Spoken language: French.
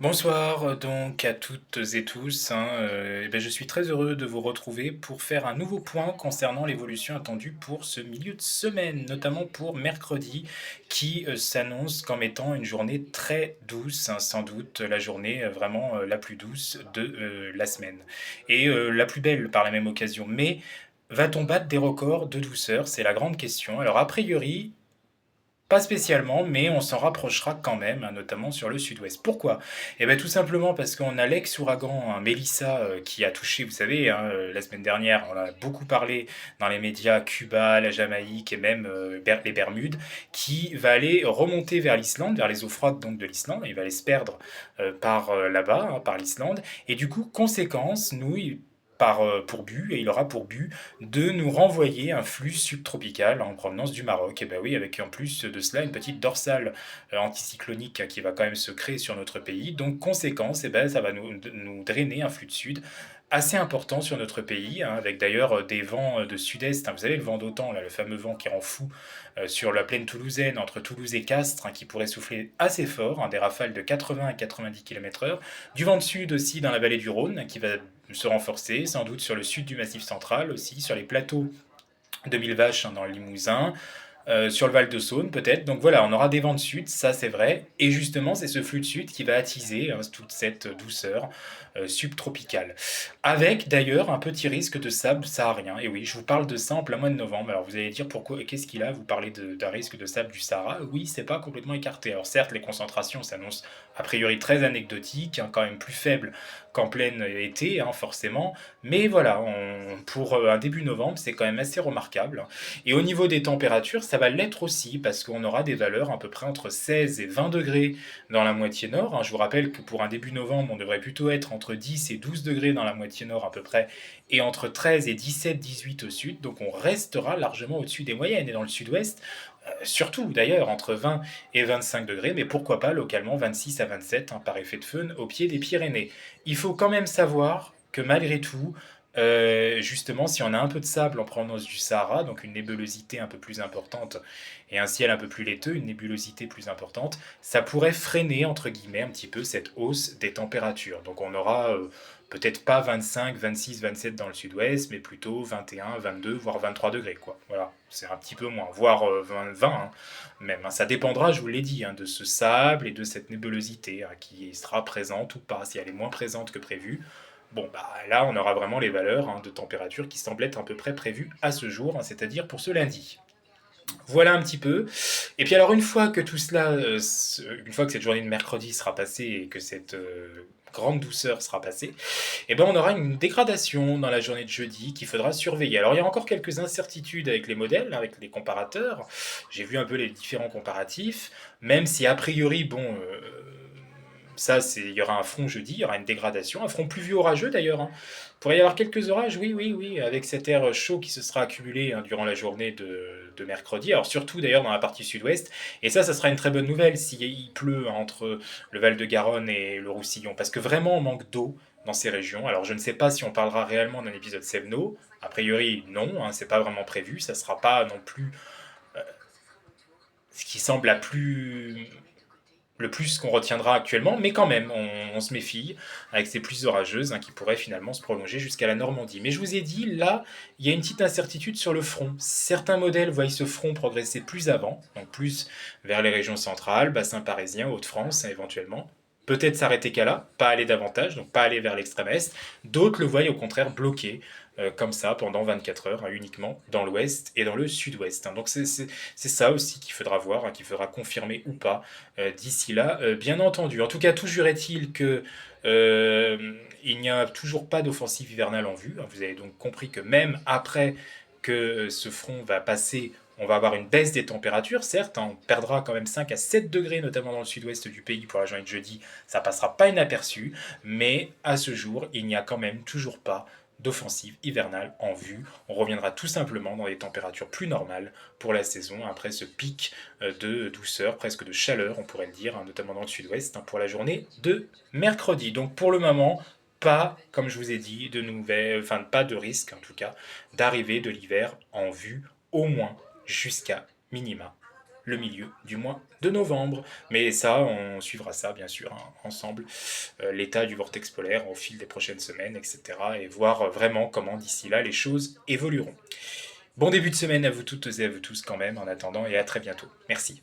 Bonsoir donc à toutes et tous, je suis très heureux de vous retrouver pour faire un nouveau point concernant l'évolution attendue pour ce milieu de semaine, notamment pour mercredi qui, s'annonce comme étant une journée très douce, sans doute la journée, vraiment, la plus douce de, la semaine et la plus belle par la même occasion. Mais va-t-on battre des records de douceur? C'est la grande question. Alors a priori, pas spécialement, mais on s'en rapprochera quand même, notamment sur le sud-ouest. Pourquoi? Eh bien, tout simplement parce qu'on a l'ex-ouragan, hein, Mélissa, qui a touché, vous savez, hein, la semaine dernière, on en a beaucoup parlé dans les médias, Cuba, la Jamaïque et même les Bermudes, qui va aller remonter vers l'Islande, vers les eaux froides donc de l'Islande, il va aller se perdre par là-bas, hein, par l'Islande, et du coup, conséquence, nous, pour but, et il aura pour but de nous renvoyer un flux subtropical en provenance du Maroc. Et ben oui, avec en plus de cela une petite dorsale anticyclonique qui va quand même se créer sur notre pays. Donc conséquence, ça va nous drainer un flux de sud assez important sur notre pays, hein, avec d'ailleurs des vents de sud-est, hein, vous savez le vent d'OTAN, là, le fameux vent qui rend fou sur la plaine toulousaine, entre Toulouse et Castres, hein, qui pourrait souffler assez fort, hein, des rafales de 80 à 90 km/h, du vent de sud aussi dans la vallée du Rhône, qui va se renforcer, sans doute sur le sud du Massif central aussi, sur les plateaux de Mille Vaches, hein, dans le Limousin, sur le Val de Saône peut-être. Donc voilà, on aura des vents de sud, ça c'est vrai. Et justement, c'est ce flux de sud qui va attiser, hein, toute cette douceur subtropicale. Avec d'ailleurs un petit risque de sable saharien. Et oui, je vous parle de ça en plein mois de novembre. Alors vous allez dire pourquoi, qu'est-ce qu'il a? Vous parlez d'un risque de sable du Sahara? Oui, c'est pas complètement écarté. Alors certes, les concentrations s'annoncent a priori très anecdotiques, hein, quand même plus faibles qu'en plein été, hein, forcément. Mais voilà, pour un début novembre, c'est quand même assez remarquable. Et au niveau des températures, ça va l'être aussi, parce qu'on aura des valeurs à peu près entre 16 et 20 degrés dans la moitié nord, hein. Je vous rappelle que pour un début novembre, on devrait plutôt être entre 10 et 12 degrés dans la moitié nord à peu près, et entre 13 et 17, 18 au sud, donc on restera largement au-dessus des moyennes. Et dans le sud-ouest, surtout d'ailleurs, entre 20 et 25 degrés, mais pourquoi pas localement 26 à 27, hein, par effet de fön au pied des Pyrénées. Il faut quand même savoir que malgré tout, justement, si on a un peu de sable en provenance du Sahara, donc une nébulosité un peu plus importante et un ciel un peu plus laiteux, une nébulosité plus importante, ça pourrait freiner, entre guillemets, un petit peu cette hausse des températures. Donc on aura peut-être pas 25, 26, 27 dans le sud-ouest, mais plutôt 21, 22, voire 23 degrés, quoi. Voilà, c'est un petit peu moins, voire 20, 20 hein, même, hein. Ça dépendra, je vous l'ai dit, hein, de ce sable et de cette nébulosité, hein, qui sera présente ou pas. Si elle est moins présente que prévu, bon, bah là, on aura vraiment les valeurs, hein, de température qui semblent être à peu près prévues à ce jour, hein, c'est-à-dire pour ce lundi. Voilà un petit peu. Et puis alors, une fois que tout cela, une fois que cette journée de mercredi sera passée et que cette grande douceur sera passée, eh ben on aura une dégradation dans la journée de jeudi qu'il faudra surveiller. Alors il y a encore quelques incertitudes avec les modèles, avec les comparateurs. J'ai vu un peu les différents comparatifs, même si a priori, bon, il y aura un front jeudi, il y aura une dégradation, un front pluvieux orageux d'ailleurs, hein. Il pourrait y avoir quelques orages, oui, oui, oui, avec cet air chaud qui se sera accumulé, hein, durant la journée de mercredi, alors surtout d'ailleurs dans la partie sud-ouest. Et ça sera une très bonne nouvelle s'il pleut entre le Val-de-Garonne et le Roussillon, parce que vraiment on manque d'eau dans ces régions. Alors je ne sais pas si on parlera réellement d'un épisode Sevno, a priori non, hein, c'est pas vraiment prévu, ça sera pas non plus ce qui semble le plus qu'on retiendra actuellement, mais quand même, on se méfie avec ces pluies orageuses, hein, qui pourraient finalement se prolonger jusqu'à la Normandie. Mais je vous ai dit, là, il y a une petite incertitude sur le front. Certains modèles voient ce front progresser plus avant, donc plus vers les régions centrales, bassin parisien, Hauts-de-France, hein, éventuellement. Peut-être s'arrêter qu'à là, pas aller davantage, donc pas aller vers l'extrême est. D'autres le voient au contraire bloqué, comme ça, pendant 24 heures, hein, uniquement dans l'ouest et dans le sud-ouest, hein. Donc c'est ça aussi qu'il faudra voir, hein, qu'il faudra confirmer ou pas d'ici là, bien entendu. En tout cas, toujours est-il que il n'y a toujours pas d'offensive hivernale en vue. Vous avez donc compris que même après que ce front va passer, on va avoir une baisse des températures, certes, hein, on perdra quand même 5 à 7 degrés, notamment dans le sud-ouest du pays pour la journée de jeudi, ça passera pas inaperçu, mais à ce jour, il n'y a quand même toujours pas d'offensive hivernale en vue. On reviendra tout simplement dans des températures plus normales pour la saison, après ce pic de douceur, presque de chaleur, on pourrait le dire, hein, notamment dans le sud-ouest, hein, pour la journée de mercredi. Donc pour le moment, pas, comme je vous ai dit, de nouvelles, enfin pas de risque en tout cas, d'arrivée de l'hiver en vue, au moins jusqu'à minima. le milieu du mois de novembre. Mais ça, on suivra ça bien sûr hein, ensemble, l'état du vortex polaire au fil des prochaines semaines, etc. Et voir vraiment comment d'ici là les choses évolueront. Bon début de semaine à vous toutes et à vous tous quand même en attendant et à très bientôt. Merci.